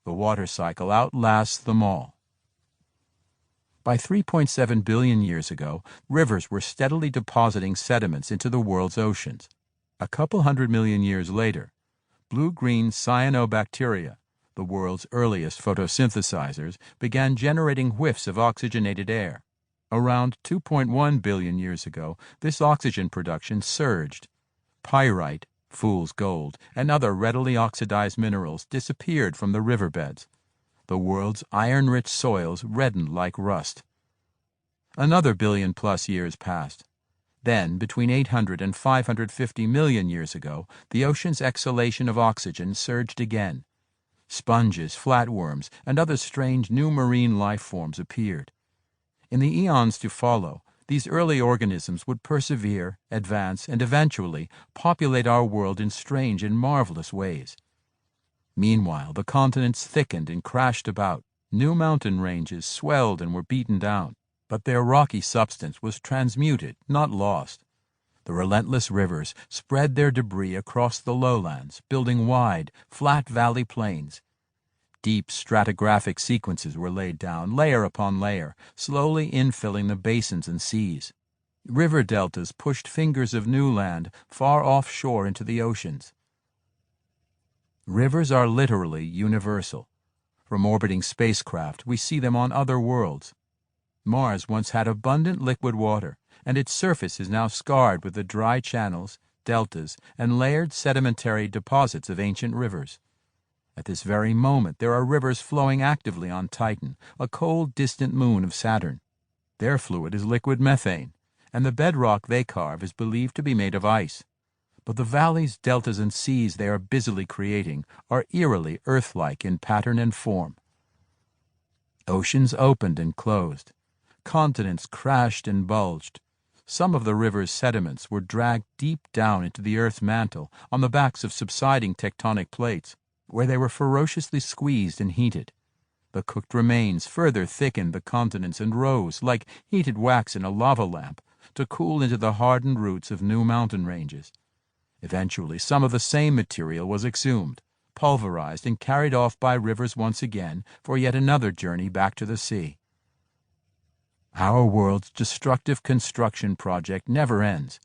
The water cycle outlasts them all. By 3.7 billion years ago, rivers were steadily depositing sediments into the world's oceans. A couple hundred million years later, blue-green cyanobacteria, the world's earliest photosynthesizers, began generating whiffs of oxygenated air. Around 2.1 billion years ago, this oxygen production surged. Pyrite, fool's gold, and other readily oxidized minerals disappeared from the riverbeds. The world's iron-rich soils reddened like rust. Another billion-plus years passed. Then, between 800 and 550 million years ago, the ocean's exhalation of oxygen surged again. Sponges, flatworms, and other strange new marine life forms appeared. In the eons to follow, these early organisms would persevere, advance, and eventually populate our world in strange and marvelous ways. Meanwhile, the continents thickened and crashed about. New mountain ranges swelled and were beaten down, but their rocky substance was transmuted, not lost. The relentless rivers spread their debris across the lowlands, building wide, flat valley plains. Deep stratigraphic sequences were laid down, layer upon layer, slowly infilling the basins and seas. River deltas pushed fingers of new land far offshore into the oceans. Rivers are literally universal. From orbiting spacecraft, we see them on other worlds. Mars once had abundant liquid water, and its surface is now scarred with the dry channels, deltas, and layered sedimentary deposits of ancient rivers. At this very moment, there are rivers flowing actively on Titan, a cold, distant moon of Saturn. Their fluid is liquid methane, and the bedrock they carve is believed to be made of ice. But the valleys, deltas, and seas they are busily creating are eerily Earth-like in pattern and form. Oceans opened and closed. Continents crashed and bulged. Some of the river's sediments were dragged deep down into the Earth's mantle on the backs of subsiding tectonic plates, where they were ferociously squeezed and heated. The cooked remains further thickened the continents and rose, like heated wax in a lava lamp, to cool into the hardened roots of new mountain ranges. Eventually, some of the same material was exhumed, pulverized, and carried off by rivers once again for yet another journey back to the sea. Our world's destructive construction project never ends.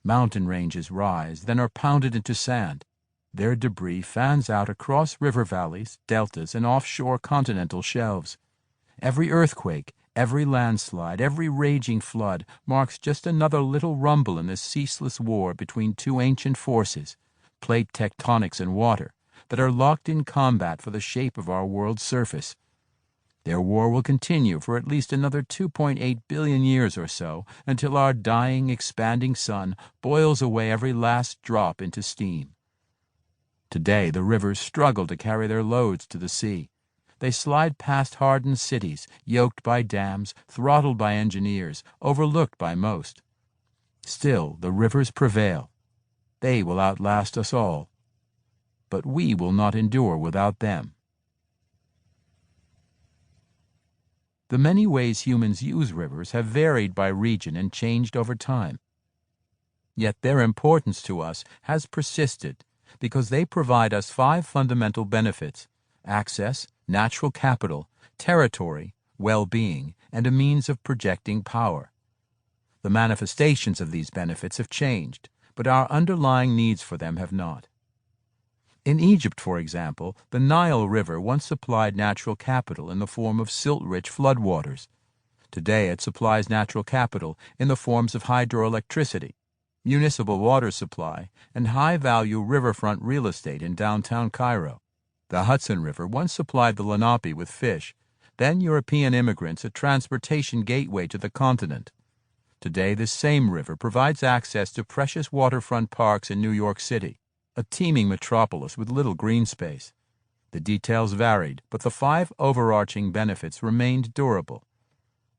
Mountain ranges rise, then are pounded into sand. Their debris fans out across river valleys, deltas, and offshore continental shelves. Every earthquake, every landslide, every raging flood marks just another little rumble in this ceaseless war between two ancient forces, plate tectonics and water, that are locked in combat for the shape of our world's surface. Their war will continue for at least another 2.8 billion years or so, until our dying, expanding sun boils away every last drop into steam. Today, the rivers struggle to carry their loads to the sea. They slide past hardened cities, yoked by dams, throttled by engineers, overlooked by most. Still, the rivers prevail. They will outlast us all. But we will not endure without them. The many ways humans use rivers have varied by region and changed over time. Yet their importance to us has persisted because they provide us 5 fundamental benefits: access, natural capital, territory, well-being, and a means of projecting power. The manifestations of these benefits have changed, but our underlying needs for them have not. In Egypt, for example, the Nile River once supplied natural capital in the form of silt-rich floodwaters. Today it supplies natural capital in the forms of hydroelectricity, municipal water supply, and high-value riverfront real estate in downtown Cairo. The Hudson River once supplied the Lenape with fish, then European immigrants a transportation gateway to the continent. Today this same river provides access to precious waterfront parks in New York City, a teeming metropolis with little green space. The details varied, but the 5 overarching benefits remained durable.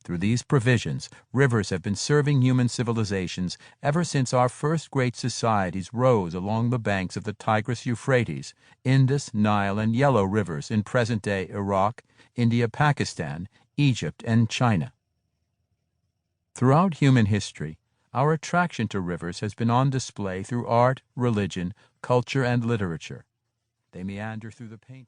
Through these provisions, rivers have been serving human civilizations ever since our first great societies rose along the banks of the Tigris-Euphrates, Indus, Nile, and Yellow rivers in present-day Iraq, India, Pakistan, Egypt, and China. Throughout human history, our attraction to rivers has been on display through art, religion, culture, and literature. They meander through the painting.